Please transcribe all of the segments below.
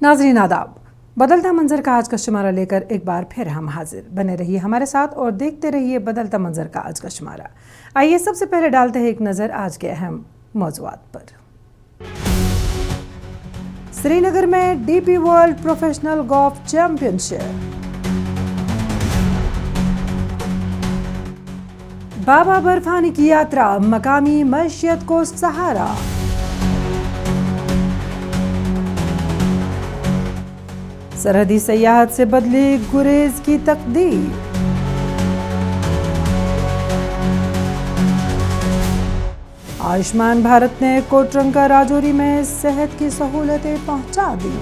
नाज़रीन आदाब, बदलता मंजर का आज का शुमारा लेकर एक बार फिर हम हाजिर। बने रहिए हमारे साथ और देखते रहिए बदलता मंजर का आज का शुमारा। आइए सबसे पहले डालते हैं एक नज़र आज के अहम मौज़ूआत पर। श्रीनगर में DP World professional golf championship, Baba Barfani की यात्रा, मकामी मईशत को सहारा। सरहदी सयाहत से बदली गुरेज की तकदीर। आयुष्मान भारत ने कोटरंका राजौरी में सेहत की सहूलतें पहुंचा दी।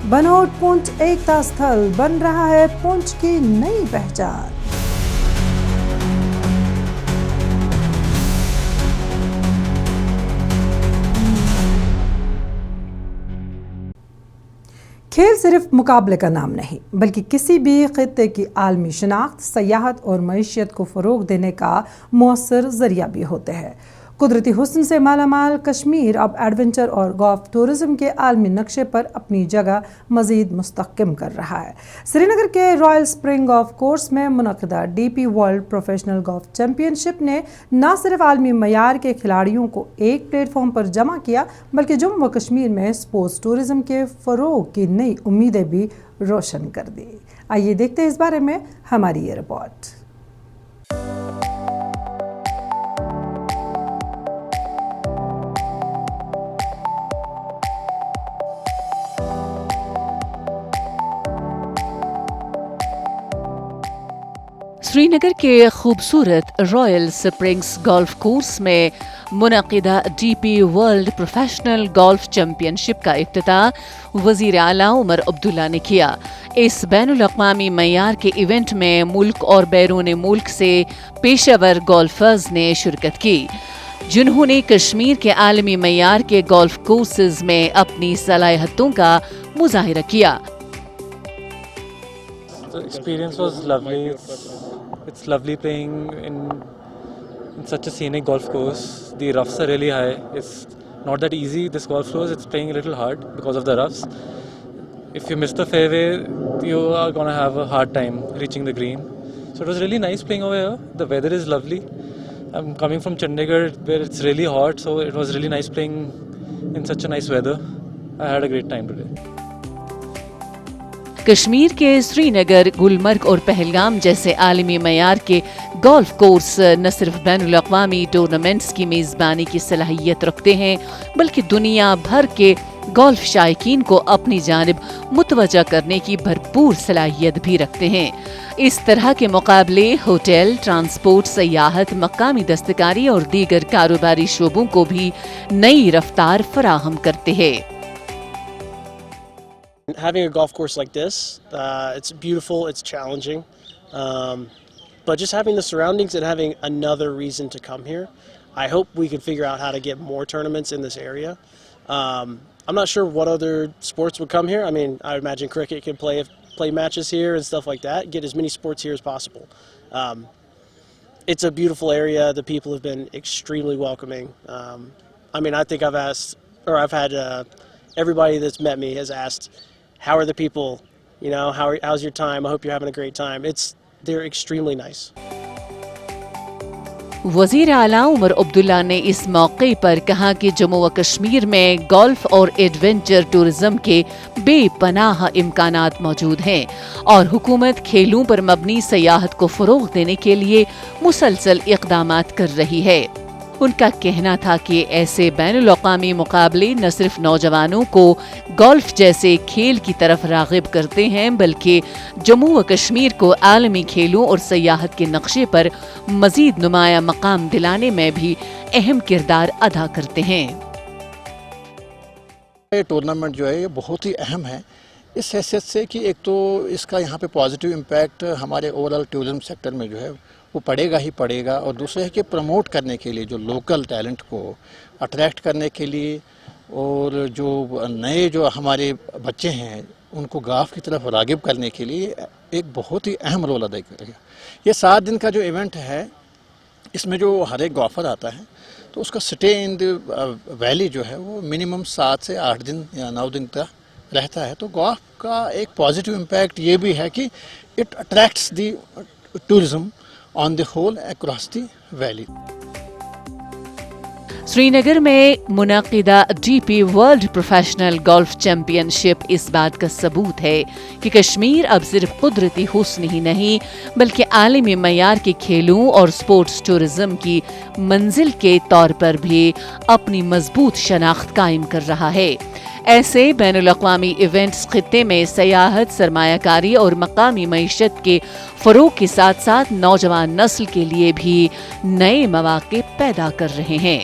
बनोट पुंछ एकता स्थल बन रहा है पुंछ की नई पहचान। खेल सिर्फ मुकाबले का नाम नहीं, बल्कि किसी भी खित्ते की आलमी शनाख्त, सयाहत और मईशत को फ़रोग देने का मौसर ज़रिया भी होते हैं। कुदरती हुस्न से मालामाल कश्मीर अब एडवेंचर और गोल्फ टूरिज़म के आलमी नक्शे पर अपनी जगह मज़ीद मुस्तहकम कर रहा है। श्रीनगर के रॉयल स्प्रिंग गोल्फ कोर्स में मुनक़दा DP World professional golf championship ने न सिर्फ आलमी मयार के खिलाड़ियों को एक प्लेटफॉर्म पर जमा किया, बल्कि जम्मू व कश्मीर में स्पोर्ट्स टूरिज़म के फ़रोग की नई उम्मीदें भी रोशन कर दी। आइए देखते हैं इस बारे में हमारी ये रिपोर्ट। श्रीनगर के खूबसूरत रॉयल स्प्रिंग्स गोल्फ कोर्स में मुनक़िदा DP World professional golf championship का इफ्तिताह वज़ीर आला उमर अब्दुल्ला ने किया। इस बैनुल अक़वामी मयार के इवेंट में मुल्क और बैरून मुल्क से पेशेवर गोल्फर्स ने शिरकत की, जिन्होंने कश्मीर के आलमी मयार के गोल्फ कोर्सेज में अपनी सलाहियतों का मुज़ाहिरा किया। It's lovely playing in such a scenic golf course. The roughs are really high. It's not that easy, this golf course. It's playing a little hard because of the roughs. If you miss the fairway, you are going to have a hard time reaching the green. So it was really nice playing over here. The weather is lovely. I'm coming from Chandigarh where it's really hot, so it was really nice playing in such a nice weather. I had a great time today. Kashmir के श्रीनगर, गुलमर्ग और पहलगाम जैसे आलमी मयार के golf course न सिर्फ बैनुल अक़वामी tournaments की मेज़बानी की सलाहियत रखते हैं, बल्कि दुनिया भर के गोल्फ शायकीन को अपनी जानिब मुतवज्जा करने की भरपूर सलाहियत भी रखते हैं। इस तरह के मुकाबले होटल, ट्रांसपोर्ट, सयाहत, मकामी दस्तकारी और दीगर कारोबारी शोबों को भी नई रफ्तार फराहम करते हैं। Having a golf course like this, it's beautiful, it's challenging, but just having the surroundings and having another reason to come here, I hope we can figure out how to get more tournaments in this area. I'm not sure what other sports would come here. I mean, I would imagine cricket could play matches here and stuff like that, get as many sports here as possible. It's a beautiful area. The people have been extremely welcoming. I mean, I think I've had everybody that's met me has asked, how are the people, you know, how's your time? I hope you're having a great time. They're extremely nice. वज़ीर आला उमर अब्दुल्ला ने इस मौके पर कहा कि जम्मू व कश्मीर में गोल्फ और एडवेंचर टूरिज्म के बेपनाह इम्कानात मौजूद हैं और हुकूमत खेलों पर मबनी सयाहत को फ़रोग़ देने के लिए मुसलसल इक़दामात कर रही है। उनका कहना था कि ऐसे बैनुल अक़वामी मुकाबले न सिर्फ नौजवानों को गोल्फ जैसे खेल की तरफ राग़िब करते हैं, बल्कि जम्मू व कश्मीर को आलमी खेलों और सयाहत के नक्शे पर मज़ीद नुमाया मकाम दिलाने में भी अहम किरदार अदा करते हैं। ये टूर्नामेंट जो है ये बहुत ही अहम है इस हैसियत से कि एक तो इसका यहाँ पे पॉजिटिव इम्पैक्ट हमारे ओवरऑल टूरिज्म सेक्टर में जो है वो पड़ेगा ही पड़ेगा, और दूसरा है कि प्रमोट करने के लिए जो लोकल टैलेंट को अट्रैक्ट करने के लिए और जो नए जो हमारे बच्चे हैं उनको गोल्फ की तरफ राग़िब करने के लिए एक बहुत ही अहम रोल अदा करेगा। ये 7 दिन का जो इवेंट है इसमें जो हर एक गोल्फर आता है تو اس کا سٹے ان دی ویلی جو ہے وہ منیمم 7 سے 8 دن یا 9 دن تک رہتا ہے. تو گولف کا ایک پازیٹیو امپیکٹ یہ بھی ہے کہ it attracts the tourism on the whole across the valley. Srinagar میں منعقدہ D P world professional golf championship اس بات کا ثبوت ہے کہ کشمیر اب صرف قدرتی حسن ہی نہیں بلکہ عالمی معیار کے کھیلوں اور سپورٹس ٹورزم کی منزل کے طور پر بھی اپنی مضبوط شناخت قائم کر رہا ہے. ایسے بین الاقوامی ایونٹس خطے میں سیاحت، سرمایہ کاری اور مقامی معیشت کے فروغ کے ساتھ ساتھ نوجوان نسل کے لیے بھی نئے مواقع پیدا کر رہے ہیں.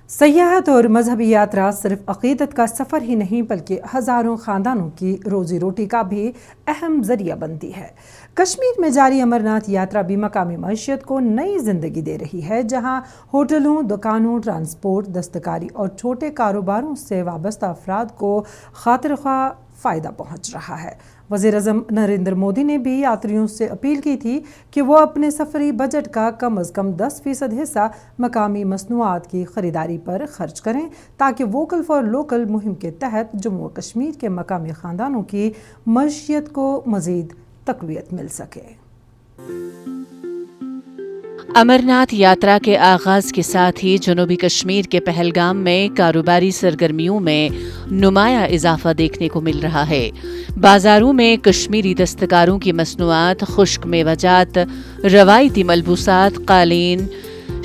سیاحت اور مذہبی یاترا صرف عقیدت کا سفر ہی نہیں بلکہ ہزاروں خاندانوں کی روزی روٹی کا بھی اہم ذریعہ بنتی ہے. کشمیر میں جاری امرناتھ یاترا بھی مقامی معیشت کو نئی زندگی دے رہی ہے، جہاں ہوٹلوں، دکانوں، ٹرانسپورٹ، دستکاری اور چھوٹے کاروباروں سے وابستہ افراد کو خاطر خواہ فائدہ پہنچ رہا ہے. وزیر اعظم نریندر مودی نے بھی یاتریوں سے اپیل کی تھی کہ وہ اپنے سفری بجٹ کا کم از کم 10% حصہ مقامی مصنوعات کی خریداری پر خرچ کریں تاکہ ووکل فار لوکل مہم کے تحت جموں و کشمیر کے مقامی خاندانوں کی معیشت کو مزید تقویت مل سکے. امرناتھ یاترا کے آغاز کے ساتھ ہی جنوبی کشمیر کے پہلگام میں کاروباری سرگرمیوں میں نمایاں اضافہ دیکھنے کو مل رہا ہے. بازاروں میں کشمیری دستکاروں کی مصنوعات، خشک میوہ جات، روایتی ملبوسات، قالین،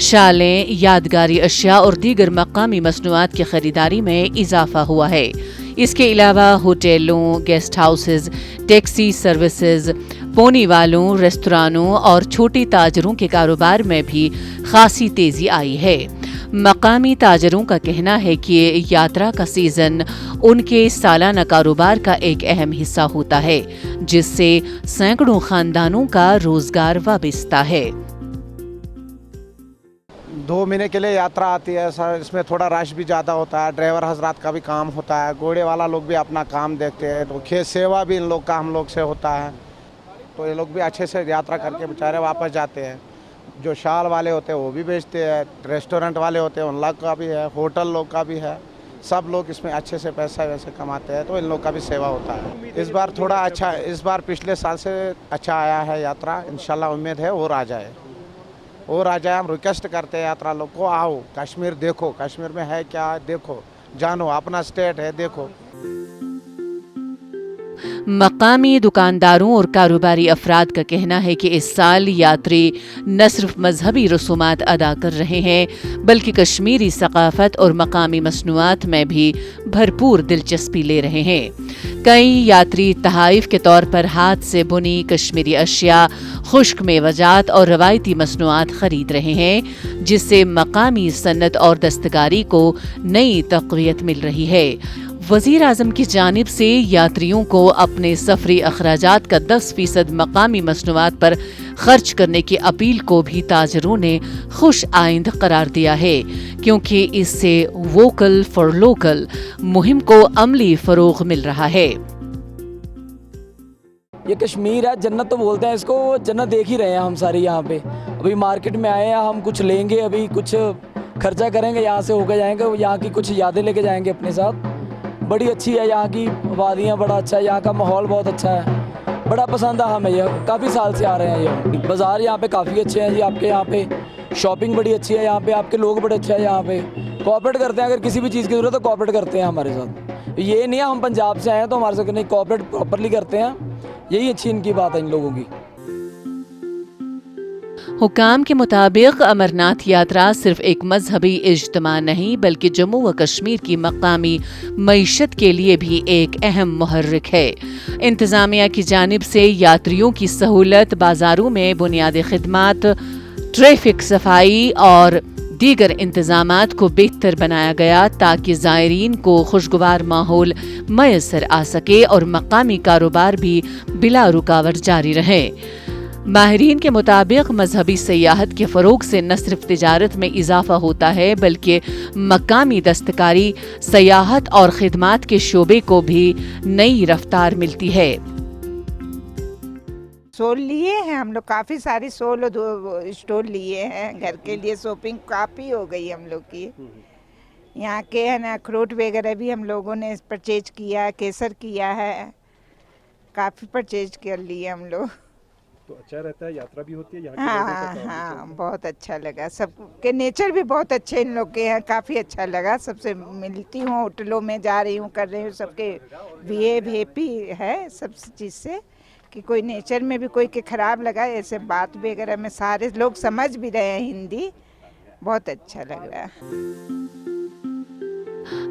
شالیں، یادگاری اشیاء اور دیگر مقامی مصنوعات کی خریداری میں اضافہ ہوا ہے. اس کے علاوہ ہوٹلوں، guest houses, taxi services, Pune والوں، ریستورانوں اور چھوٹی تاجروں کے کاروبار میں بھی خاصی تیزی آئی ہے. مقامی تاجروں کا کہنا ہے کہ یاترا کا سیزن ان کے سالانہ کاروبار کا ایک اہم حصہ ہوتا ہے، جس سے سینکڑوں خاندانوں کا روزگار وابستہ ہے. 2 مہینے کے لیے یاترا آتی ہے سر. اس میں تھوڑا رش بھی زیادہ ہوتا ہے، ڈرائیور حضرات کا بھی کام ہوتا ہے، گھوڑے والا لوگ بھی اپنا کام دیکھتے ہیں، تو کھیت سیوا بھی ان لوگ کا ہم لوگ سے ہوتا ہے. تو یہ لوگ بھی اچھے سے یاترا کر کے بیچارے واپس جاتے ہیں. جو شال والے ہوتے ہیں وہ بھی بیچتے ہیں، ریسٹورنٹ والے ہوتے ہیں ان لوگ کا بھی ہے، ہوٹل لوگ کا بھی ہے. سب لوگ اس میں اچھے سے پیسہ ویسے کماتے ہیں، تو ان لوگ کا بھی سیوا ہوتا ہے. اس بار تھوڑا اچھا، اس بار پچھلے سال سے اچھا آیا ہے یاترا. انشاءاللہ امید ہے اور آ جائے. ہم ریکویسٹ کرتے ہیں یاترا لوگ کو، آؤ کشمیر دیکھو، کشمیر میں ہے کیا دیکھو، جانو، اپنا اسٹیٹ ہے دیکھو. مقامی دکانداروں اور کاروباری افراد کا کہنا ہے کہ اس سال یاتری نہ صرف مذہبی رسومات ادا کر رہے ہیں بلکہ کشمیری ثقافت اور مقامی مصنوعات میں بھی بھرپور دلچسپی لے رہے ہیں. کئی یاتری تحائف کے طور پر ہاتھ سے بنی کشمیری اشیاء، خشک میوہ جات اور روایتی مصنوعات خرید رہے ہیں، جس سے مقامی صنعت اور دستکاری کو نئی تقویت مل رہی ہے. وزیر اعظم کی جانب سے یاتریوں کو اپنے سفری اخراجات کا 10% مقامی مصنوعات پر خرچ کرنے کی اپیل کو بھی تاجروں نے خوش آئند قرار دیا ہے، کیونکہ اس سے ووکل فار لوکل مہم کو عملی فروغ مل رہا ہے. یہ کشمیر ہے، جنت تو بولتے ہیں اس کو، جنت دیکھ ہی رہے ہیں ہم سارے یہاں پہ. ابھی مارکیٹ میں آئے ہیں، ہم کچھ لیں گے، ابھی کچھ خرچہ کریں گے، یہاں سے ہو کے جائیں گے، یہاں کی کچھ یادیں لے کے جائیں گے اپنے ساتھ. بڑی اچھی ہے یہاں کی وادیاں، بڑا اچھا ہے یہاں کا ماحول، بہت اچھا ہے، بڑا پسند ہے ہمیں. یہ کافی سال سے آ رہے ہیں. یہ بازار یہاں پہ کافی اچھے ہیں جی. آپ کے یہاں پہ شاپنگ بڑی اچھی ہے، یہاں پہ آپ کے لوگ بڑے اچھے ہیں، یہاں پہ کوآپریٹ کرتے ہیں. اگر کسی بھی چیز کی ضرورت ہے تو کوآپریٹ کرتے ہیں ہمارے ساتھ. یہ نہیں ہے ہم پنجاب سے آئے ہیں تو ہمارے ساتھ نہیں، کوآپریٹ پراپرلی کرتے ہیں. یہی اچھی ان کی بات ہے ان لوگوں کی. حکام کے مطابق امرناتھ یاترا صرف ایک مذہبی اجتماع نہیں بلکہ جموں و کشمیر کی مقامی معیشت کے لیے بھی ایک اہم محرک ہے. انتظامیہ کی جانب سے یاتریوں کی سہولت، بازاروں میں بنیادی خدمات، ٹریفک صفائی اور دیگر انتظامات کو بہتر بنایا گیا تاکہ زائرین کو خوشگوار ماحول میسر آ سکے اور مقامی کاروبار بھی بلا رکاوٹ جاری رہے. माहिरीन के मुताबिक मजहबी सयाहत के फ़रोग से न सिर्फ तिजारत में इजाफा होता है बल्कि मकामी दस्तकारी, सयाहत और खिदमात के शोबे को भी नई रफ्तार मिलती है। शॉल लिए हैं हम लोग, काफ़ी सारी शॉल और स्टोर लिए हैं घर के लिए। शॉपिंग काफ़ी हो गई हम लोग की। यहाँ के है ना अखरोट वगैरह भी हम लोगों ने परचेज किया है, केसर किया है, काफ़ी परचेज कर लिए हम लोग। तो अच्छा रहता है, यात्रा भी होती है यहाँ हाँ, बहुत अच्छा लगा। सबके नेचर भी बहुत अच्छे इन लोग के हैं, काफ़ी अच्छा लगा। सबसे मिलती हूँ, होटलों में जा रही हूँ, कर रही हूँ, सबके बिहेव हैप्पी है सब चीज़ से, कि कोई नेचर में भी कोई के ख़राब लगा ऐसे बात वगैरह में सारे लोग समझ भी रहे हैं हिंदी। बहुत अच्छा लग रहा है।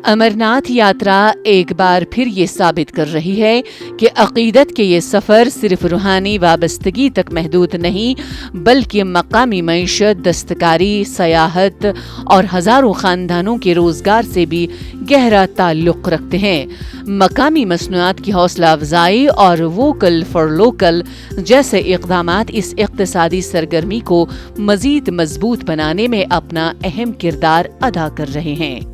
अमरनाथ यात्रा एक बार फिर ये साबित कर रही है कि अक़ीदत के ये सफ़र सिर्फ रूहानी वाबस्तगी तक महदूद नहीं बल्कि मकामी मईशत, दस्तकारी, सयाहत और हज़ारों ख़ानदानों के रोज़गार से भी गहरा ताल्लुक़ रखते हैं। मकामी मसनूआत की हौसला अफजाई और वोकल फॉर लोकल जैसे इक़दामात इस इक़्तिसादी सरगर्मी को मज़ीद मजबूत बनाने में अपना अहम किरदार अदा कर रहे हैं।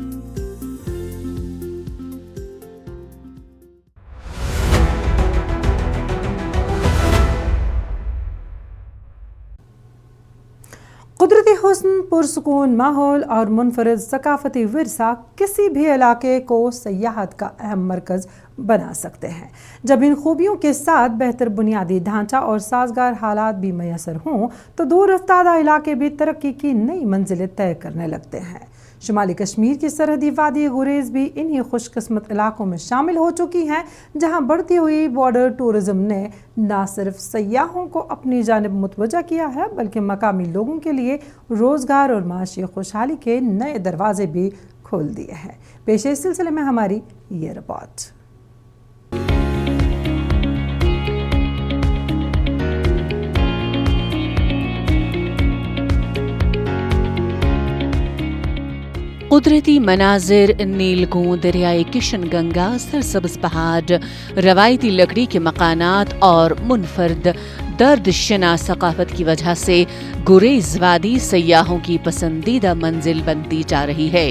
कुदरती हुस्न, पुरसुकून माहौल और मुनफरद सकाफती विरसा किसी भी इलाके को सयाहत का अहम मरकज़ बना सकते हैं। जब इन खूबियों के साथ बेहतर बुनियादी ढांचा और साजगार हालात भी मैसर हों तो दूर रफ्तार इलाके भी तरक्की की नई मंजिलें तय करने लगते हैं। शुमाली कश्मीर की सरहदी वादी गुरेज भी इन्हीं खुशकिस्मत इलाकों में शामिल हो चुकी हैं, जहां बढ़ती हुई बॉर्डर टूरिज्म ने न सिर्फ सयाहों को अपनी जानिब मुतवज्जा किया है बल्कि मकामी लोगों के लिए रोज़गार और माशी खुशहाली के नए दरवाजे भी खोल दिए हैं। पेश इस सिलसिले में हमारी ये रिपोर्ट। कुदरती मनाजिर, नीलगूं, दरियाए किशन गंगा, सरसब्ज पहाड़, रवायती लकड़ी के मकानात और मुनफरद दर्दशना सकाफत की वजह से गुरेज वादी सयाहों की पसंदीदा मंजिल बनती जा रही है।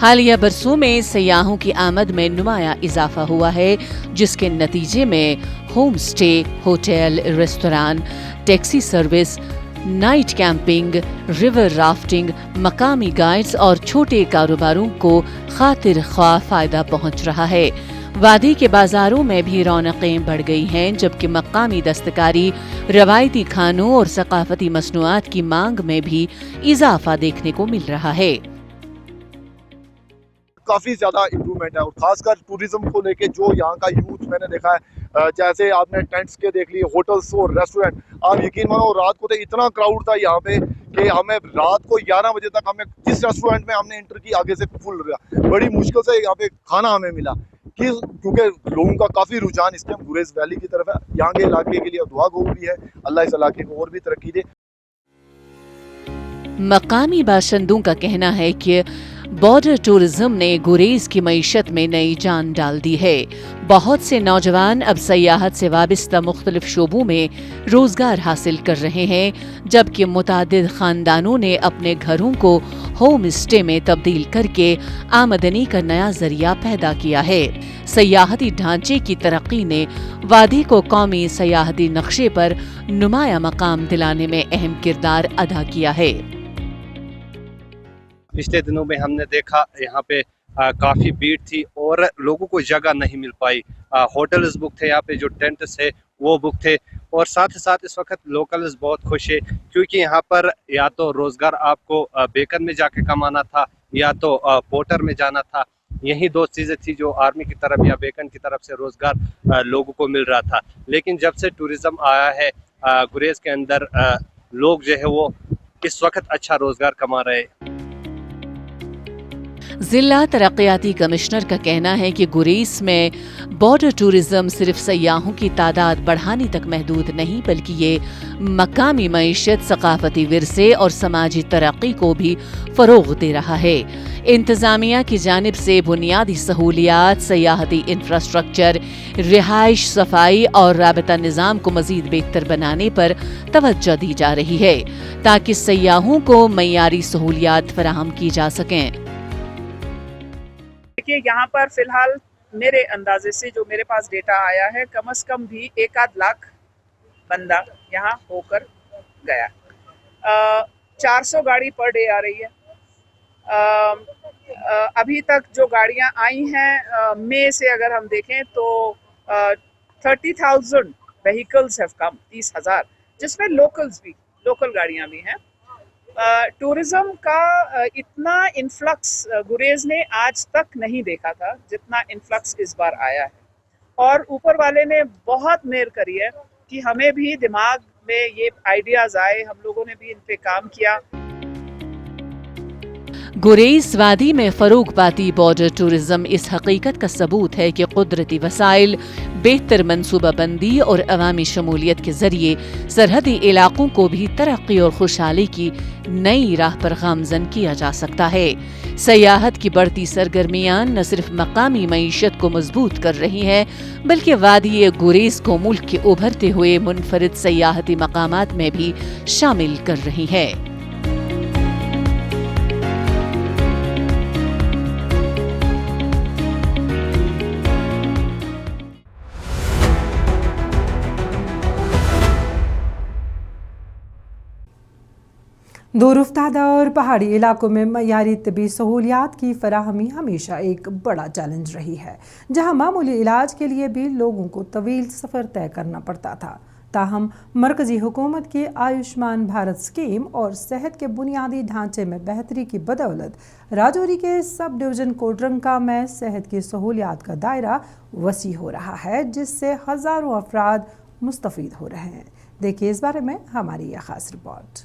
हालिया बरसों में सयाहों की आमद में नुमाया इजाफा हुआ है, जिसके नतीजे में home stay, hotel, restaurant, taxi service, night camping, river rafting, मकामी गाइड्स और छोटे कारोबारों को खातिर ख्वाह फायदा पहुंच रहा है। वादी के बाजारों में भी रौनकें बढ़ गई हैं, जबकि मकामी दस्तकारी, रवायती खानों और सकाफती मसनूआत की मांग में भी इजाफा देखने को मिल रहा है। काफ़ी ज़्यादा इम्प्रूवमेंट है और ख़ासकर टूरिज़्म को लेके जो यहाँ का यूथ मैंने देखा है, जैसे आपने टेंट्स के देख लिए, होटल्स और रेस्टोरेंट, आप यकीन मानो रात को तो इतना क्राउड था यहाँ पे कि हमें रात को 11 बजे तक हमें जिस रेस्टोरेंट में हमने एंटर की आगे से फुल रहा, बड़ी मुश्किल से यहाँ पे खाना हमें मिला क्योंकि लोगों का काफ़ी रुझान इस टाइम गुरेज वैली की तरफ है। यहाँ के इलाके के लिए दुआ गो भी है, अल्लाह इस इलाके को और भी तरक्की दे। मकामी बाशिंदों का कहना है कि बॉर्डर टूरिज्म ने गुरेज की मईशत में नई जान डाल दी है। बहुत से नौजवान अब सयाहत से वाबिस्ता मुख्तलिफ शोबों में रोजगार हासिल कर रहे हैं, जबकि मुतादिद खानदानों ने अपने घरों को होम स्टे में तब्दील करके आमदनी का नया जरिया पैदा किया है। सयाहती ढांचे की तरक्की ने वादी को कौमी सयाहती नक्शे पर नुमाया मकाम दिलाने में अहम किरदार अदा किया है। पिछले दिनों में हमने देखा यहाँ पे काफ़ी भीड़ थी और लोगों को जगह नहीं मिल पाई। होटल्स बुक थे, यहाँ पे जो टेंट्स थे वो बुक थे, और साथ ही साथ इस वक्त लोकल्स बहुत खुश है क्योंकि यहाँ पर या तो रोज़गार आपको बेकन में जाके कमाना था या तो पोर्टर में जाना था। यही दो चीज़ें थी जो आर्मी की तरफ या बेकन की तरफ से रोज़गार लोगों को मिल रहा था। लेकिन जब से टूरिज़्म आया है गुरेज के अंदर, लोग जो है वो इस वक्त अच्छा रोज़गार कमा रहे हैं। ضلع ترقیاتی کمشنر کا کہنا ہے کہ گریز میں بارڈر ٹورزم صرف سیاحوں کی تعداد بڑھانے تک محدود نہیں بلکہ یہ مقامی معیشت، ثقافتی ورثے اور سماجی ترقی کو بھی فروغ دے رہا ہے۔ انتظامیہ کی جانب سے بنیادی سہولیات، سیاحتی انفراسٹرکچر، رہائش، صفائی اور رابطہ نظام کو مزید بہتر بنانے پر توجہ دی جا رہی ہے تاکہ سیاحوں کو معیاری سہولیات فراہم کی جا سکیں۔ دیکھیے یہاں پر فی الحال میرے اندازے سے جو میرے پاس ڈیٹا آیا ہے کم از کم بھی 1-8 لاکھ بندہ یہاں ہو کر گیا۔ 400 گاڑی پر ڈے آ رہی ہے۔ ابھی تک جو گاڑیاں آئی ہیں مئی سے اگر ہم دیکھیں تو 30,000 وہیکلز ہیو کم، 30,000، جس میں لوکل گاڑیاں بھی ہیں۔ ٹورزم کا اتنا انفلکس گریز نے آج تک نہیں دیکھا تھا جتنا انفلکس اس بار آیا ہے، اور اوپر والے نے بہت مہر کری ہے کہ ہمیں بھی دماغ میں یہ آئیڈیاز آئے، ہم لوگوں نے بھی ان پہ کام کیا۔ گریز وادی میں فروغ پاتی بارڈر ٹورزم اس حقیقت کا ثبوت ہے کہ قدرتی وسائل، بہتر منصوبہ بندی اور عوامی شمولیت کے ذریعے سرحدی علاقوں کو بھی ترقی اور خوشحالی کی نئی راہ پر گامزن کیا جا سکتا ہے۔ سیاحت کی بڑھتی سرگرمیاں نہ صرف مقامی معیشت کو مضبوط کر رہی ہیں بلکہ وادی گریز کو ملک کے ابھرتے ہوئے منفرد سیاحتی مقامات میں بھی شامل کر رہی ہیں۔ دور افتادہ اور پہاڑی علاقوں میں معیاری طبی سہولیات کی فراہمی ہمیشہ ایک بڑا چیلنج رہی ہے، جہاں معمولی علاج کے لیے بھی لوگوں کو طویل سفر طے کرنا پڑتا تھا۔ تاہم مرکزی حکومت کی آیوشمان بھارت اسکیم اور صحت کے بنیادی ڈھانچے میں بہتری کی بدولت راجوری کے سب ڈویژن کوٹرنکا میں صحت کی سہولیات کا دائرہ وسیع ہو رہا ہے، جس سے ہزاروں افراد مستفید ہو رہے ہیں۔ دیکھیے اس بارے میں ہماری یہ خاص رپورٹ۔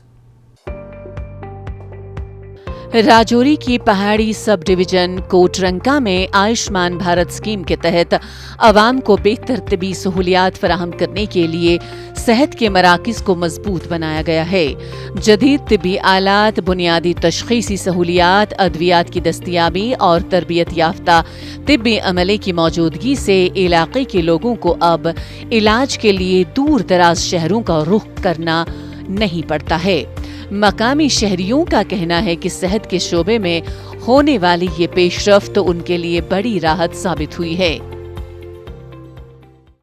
راجوری کی پہاڑی سب ڈویژن کوٹرنکا میں آیوشمان بھارت اسکیم کے تحت عوام کو بہتر طبی سہولیات فراہم کرنے کے لیے صحت کے مراکز کو مضبوط بنایا گیا ہے۔ جدید طبی آلات، بنیادی تشخیصی سہولیات، ادویات کی دستیابی اور تربیت یافتہ طبی عملے کی موجودگی سے علاقے کے لوگوں کو اب علاج کے لیے دور دراز شہروں کا رخ کرنا نہیں پڑتا ہے۔ مقامی شہریوں کا کہنا ہے کہ صحت کے شعبے میں ہونے والی یہ پیش رفت ان کے لیے بڑی راحت ثابت ہوئی ہے۔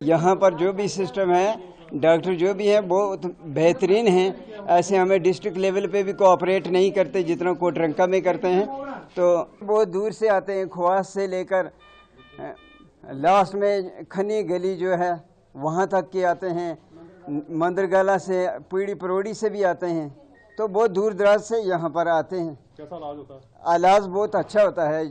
یہاں پر جو بھی سسٹم ہے، ڈاکٹر جو بھی ہیں بہت بہترین ہیں۔ ایسے ہمیں ڈسٹرکٹ لیول پہ بھی کوآپریٹ نہیں کرتے جتنا کوٹرنکا میں کرتے ہیں، تو بہت دور سے آتے ہیں، خواص سے لے کر لاسٹ میں کھنی گلی جو ہے وہاں تک کے آتے ہیں، مندرگالہ سے، پیڑی پروڑی سے بھی آتے ہیں، تو بہت دور دراز سے یہاں پر آتے ہیں۔ کیسا علاج ہوتا ہے؟ علاج بہت اچھا ہوتا ہے۔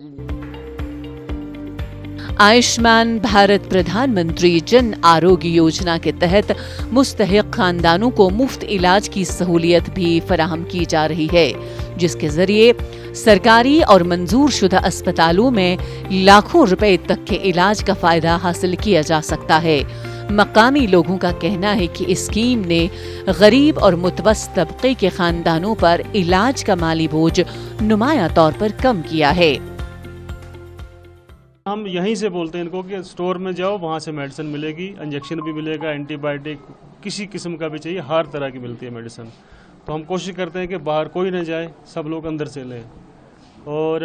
آیوشمان بھارت پردھان منتری جن آروگیہ یوجنا کے تحت مستحق خاندانوں کو مفت علاج کی سہولیت بھی فراہم کی جا رہی ہے، جس کے ذریعے سرکاری اور منظور شدہ اسپتالوں میں لاکھوں روپے تک کے علاج کا فائدہ حاصل کیا جا سکتا ہے۔ مقامی لوگوں کا کہنا ہے کہ اسکیم نے غریب اور متوسط طبقے کے خاندانوں پر علاج کا مالی بوجھ نمایاں طور پر کم کیا ہے۔ ہم یہیں سے بولتے ہیں ان کو کہ سٹور میں جاؤ، وہاں سے میڈیسن ملے گی، انجیکشن بھی ملے گا، اینٹی بائیوٹک کسی قسم کا بھی چاہیے، ہر طرح کی ملتی ہے میڈیسن۔ تو ہم کوشش کرتے ہیں کہ باہر کوئی نہ جائے، سب لوگ اندر سے لیں، اور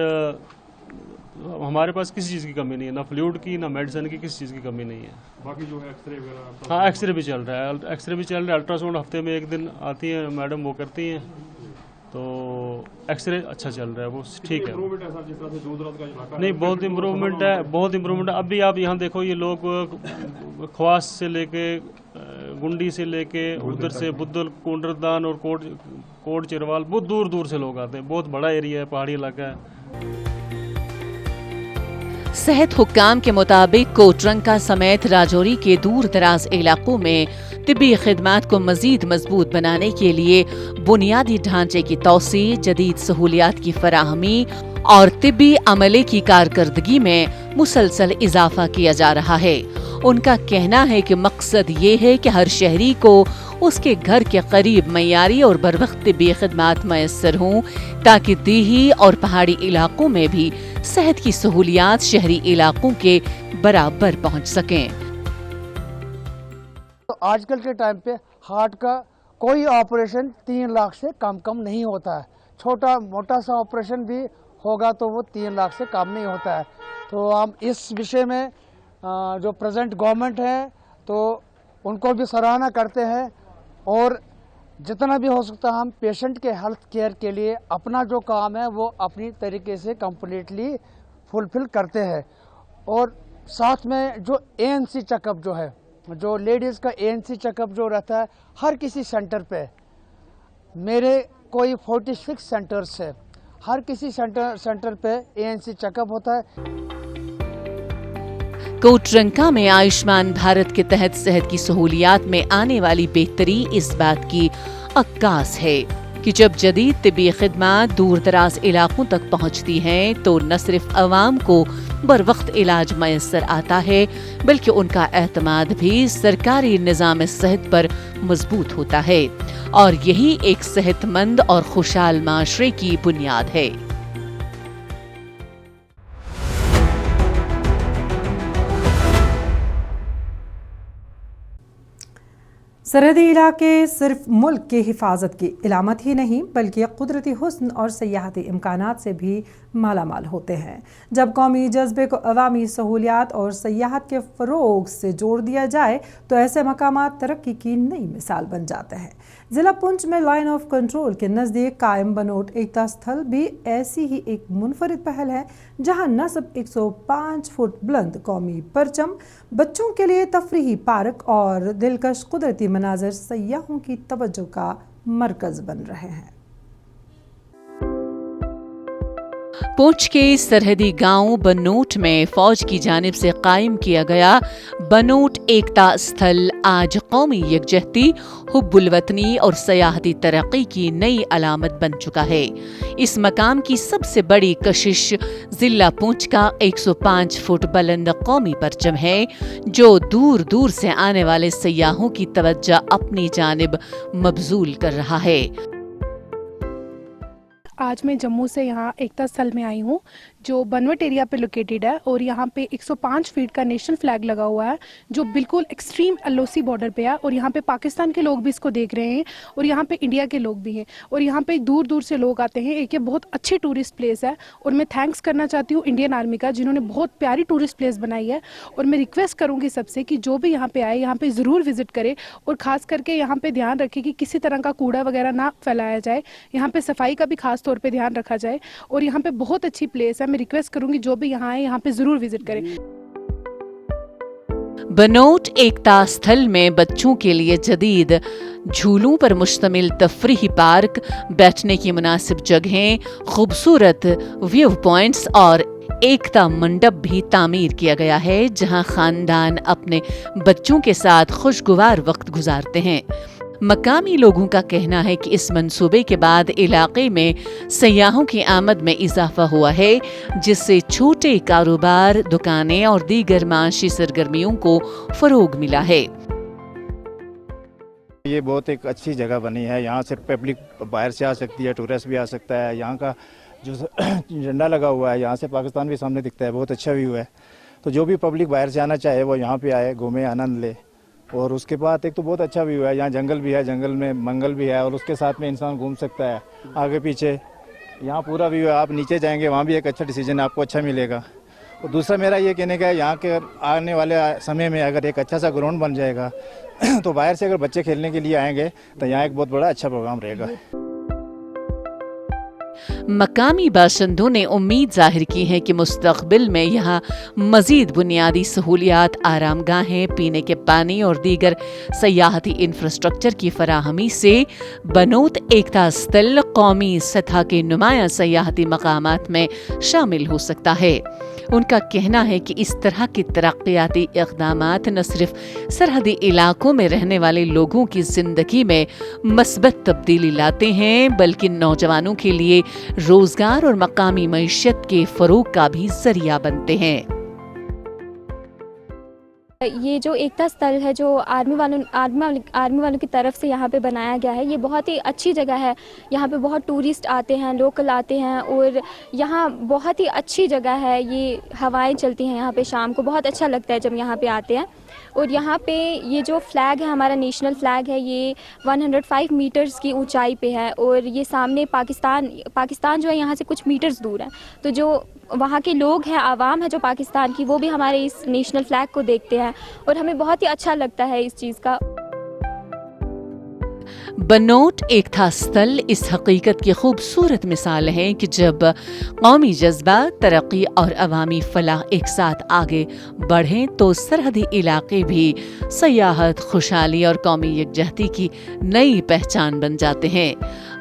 ہمارے پاس کسی چیز کی کمی نہیں ہے، نہ فلوئڈ کی نہ میڈیسن کی، کسی چیز کی کمی نہیں ہے۔ باقی جو ہے ایکس رے وغیرہ؟ ہاں ایکس رے بھی چل رہا ہے، ایکس رے بھی چل رہا ہے، الٹرا ساؤنڈ ہفتے میں 1 دن آتی ہیں میڈم، وہ کرتی ہیں، تو ایکس رے اچھا چل رہا ہے، وہ ٹھیک ہے۔ نہیں بہت امپروومنٹ ہے، بہت امپروومنٹ ہے۔ اب بھی آپ یہاں دیکھو، یہ لوگ خواص سے لے کے گنڈی سے لے کے ادھر سے بدل کونڈردان اور کوٹ چروال، بہت دور دور سے لوگ آتے ہیں، بہت بڑا ایریا ہے، پہاڑی علاقہ ہے۔ صحت حکام کے مطابق کوٹرنکا سمیت راجوری کے دور دراز علاقوں میں طبی خدمات کو مزید مضبوط بنانے کے لیے بنیادی ڈھانچے کی توسیع، جدید سہولیات کی فراہمی और तिब्बी अमले की कारकर्दगी में मुसलसल इजाफा किया जा रहा है। उनका कहना है कि मकसद ये है कि हर शहरी को उसके घर के करीब मयारी और बरवक्त तिब्बी खिदमात मैसर हों, ताकि देही और पहाड़ी इलाकों में भी सेहत की सहूलियात शहरी इलाकों के बराबर पहुंच सकें। तो आजकल के टाइम पे हार्ट का कोई ऑपरेशन 3 लाख से कम नहीं होता है। छोटा मोटा सा ऑपरेशन भी होगा तो वो 3 लाख से कम नहीं होता है। तो हम इस विषय में जो प्रेजेंट गवर्नमेंट है तो उनको भी सराहना करते हैं, और जितना भी हो सकता है हम पेशेंट के हेल्थ केयर के लिए अपना जो काम है वो अपनी तरीके से कम्प्लीटली फुलफिल करते हैं। और साथ में जो ANC चेकअप जो है, जो लेडीज़ का ANC चेकअप जो रहता है हर किसी सेंटर पे, मेरे कोई 46 सेंटर्स है, हर किसी सेंटर पे ANC चेकअप होता है। कोटरंका में आयुष्मान भारत के तहत सेहत की सहूलियात में आने वाली बेहतरी इस बात की अक्कास है कि जब जदीद तिब्बी खिदमात दूर दराज इलाकों तक पहुंचती हैं तो न सिर्फ अवाम को बर वक्त इलाज मैसर आता है, बल्कि उनका एतमाद भी सरकारी निज़ाम सेहत पर मजबूत होता है, और यही एक सेहतमंद और खुशहाल माशरे की बुनियाद है। सरहदी इलाके सिर्फ मुल्क की हिफाजत की इलामत ही नहीं बल्कि कुदरती हुस्न और सयाहती इम्कानात से भी मालामाल होते हैं। जब कौमी जज्बे को अवामी सहूलियात और सयाहत के फ़रोग से जोड़ दिया जाए तो ऐसे मकामात तरक्की की नई मिसाल बन जाते हैं। ज़िला पुंछ में लाइन ऑफ कंट्रोल के नज़दीक कायम बनोट एकता स्थल भी ऐसी ही एक मुनफरिद पहल है, जहां न सिर्फ 105 फुट बुलंद कौमी परचम, बच्चों के लिए तफरीही पार्क और दिलकश कुदरती मनाज़र सयाहों की तवज्जो का मरकज़ बन रहे हैं। पुंछ के सरहदी गांव बनोट में फौज की जानिब से कायम किया गया बनोट एकता स्थल आज कौमी यकजहती, हुब्बुल वतनी और सयाहती तरक्की की नई अलामत बन चुका है। इस मकाम की सबसे बड़ी कशिश जिला पुंछ का 105 फुट बुलंद कौमी परचम है, जो दूर दूर से आने वाले सयाहों की तवज्जो अपनी जानिब मबजूल कर रहा है। आज मैं जम्मू से यहाँ एकता स्थल में आई हूँ जो बनवट एरिया पे लोकेटेड है, और यहाँ पे 105 फीट का नेशनल फ्लैग लगा हुआ है जो बिल्कुल एक्सट्रीम LOC बॉर्डर पे है, और यहाँ पे पाकिस्तान के लोग भी इसको देख रहे हैं और यहाँ पे इंडिया के लोग भी हैं, और यहाँ पे दूर दूर से लोग आते हैं। एक ये बहुत अच्छी टूरिस्ट प्लेस है, और मैं थैंक्स करना चाहती हूँ इंडियन आर्मी का, जिन्होंने बहुत प्यारी टूरिस्ट प्लेस बनाई है। और मैं रिक्वेस्ट करूँगी सबसे कि जो भी यहाँ पे आए यहाँ पे ज़रूर विजिट करे, और ख़ास करके यहाँ पे ध्यान रखे कि किसी तरह का कूड़ा वगैरह ना फैलाया जाए। यहाँ पे सफाई का भी खास तौर पे ध्यान रखा जाए, और यहाँ पे बहुत अच्छी प्लेस है। मैं रिक्वेस्ट करूंगी जो भी यहाँ आए यहाँ पे जरूर विजिट करें। बनोट एकता स्थल में बच्चों के लिए जदीद झूलों पर मुश्तमिल तफरीही पार्क, बैठने की मुनासिब जगहें, खूबसूरत व्यू पॉइंट्स और एकता मंडप भी तामीर किया गया है, जहां खानदान अपने बच्चों के साथ खुशगवार वक्त गुजारते हैं। मकामी लोगों का कहना है कि इस मंसूबे के बाद इलाके में सयाहों की आमद में इजाफा हुआ है, जिससे छोटे कारोबार, दुकानें और दीगर माशी सरगर्मियों को फरोग मिला है। ये बहुत एक अच्छी जगह बनी है, यहाँ से पब्लिक बाहर से आ सकती है, टूरिस्ट भी आ सकता है। यहाँ का जो झंडा लगा हुआ है, यहाँ से पाकिस्तान भी सामने दिखता है, बहुत अच्छा व्यू है। तो जो भी पब्लिक बाहर से आना चाहे वो यहाँ पे आए, घूमे, आनंद ले। और उसके बाद एक तो बहुत अच्छा व्यू है, यहाँ जंगल भी है, जंगल में मंगल भी है, और उसके साथ में इंसान घूम सकता है आगे पीछे। यहाँ पूरा व्यू है, आप नीचे जाएंगे वहाँ भी एक अच्छा डिसीजन आपको अच्छा मिलेगा। और दूसरा मेरा ये कहने का है, यहाँ के आने वाले समय में अगर एक अच्छा सा ग्राउंड बन जाएगा तो बाहर से अगर बच्चे खेलने के लिए आएंगे तो यहाँ एक बहुत बड़ा अच्छा प्रोग्राम रहेगा। मकामी बाशिंदों ने उम्मीद जाहिर की है कि मुस्तकबिल में यहाँ मजीद बुनियादी सहूलियात, आरामगाहें, पीने के पानी और दीगर सयाहती इंफ्रास्ट्रक्चर की फराहमी से बनोट एकता स्थल कौमी सतह के नुमाया सयाहती मकामात में शामिल हो सकता है। उनका कहना है कि इस तरह की तरक्याती इक़दामात न सिर्फ सरहदी इलाकों में रहने वाले लोगों की ज़िंदगी में मस्बत तब्दीली लाते हैं, बल्कि नौजवानों के लिए रोजगार और मकामी मईशत के फरोग का भी जरिया बनते हैं। ये जो एकता स्थल है जो आर्मी वालों की तरफ से यहाँ पे बनाया गया है, ये बहुत ही अच्छी जगह है। यहाँ पे बहुत टूरिस्ट आते हैं, लोकल आते हैं और यहाँ बहुत ही अच्छी जगह है। ये हवाएं चलती हैं यहाँ पे शाम को, बहुत अच्छा लगता है जब यहाँ पे आते हैं। और यहाँ पे ये जो फ्लैग है, हमारा नेशनल फ्लैग है, ये 105 मीटर्स की ऊंचाई पे है और ये सामने पाकिस्तान जो है यहाँ से कुछ मीटर्स दूर है। तो जो वहाँ के लोग हैं, आवाम है जो पाकिस्तान की, वो भी हमारे इस नेशनल फ्लैग को देखते हैं और हमें बहुत ही अच्छा लगता है इस चीज़ का। बनोट एकता स्थल इस हकीकत की खूबसूरत मिसाल है कि जब कौमी जज्बा, तरक्की और अवामी फलाह एक साथ आगे बढ़ें तो सरहदी इलाके भी सयाहत, खुशहाली और कौमी यकजहती की नई पहचान बन जाते हैं।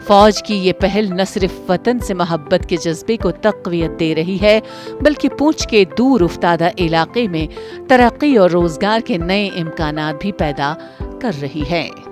फौज की ये पहल न सिर्फ वतन से मोहब्बत के जज्बे को तक़वियत दे रही है, बल्कि पूंछ के दूर उफ्तादा इलाके में तरक्की और रोजगार के नए इम्कानात भी पैदा कर रही है।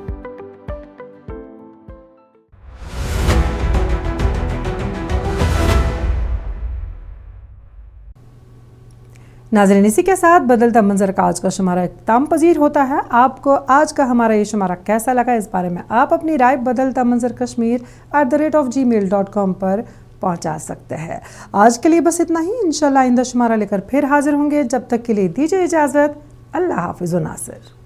नाज़रीन, इसी के साथ बदलता मंजर का आज का शुमारा इख्तिताम पजीर होता है। आपको आज का हमारा ये शुमारा कैसा लगा, इस बारे में आप अपनी राय बदलता मंजर kashmir@gmail.com पर पहुंचा सकते हैं। आज के लिए बस इतना ही। इंशाल्लाह आइंदा शुमारा लेकर फिर हाजिर होंगे। जब तक के लिए दीजिए इजाज़त। अल्लाह हाफिज़ नासिर।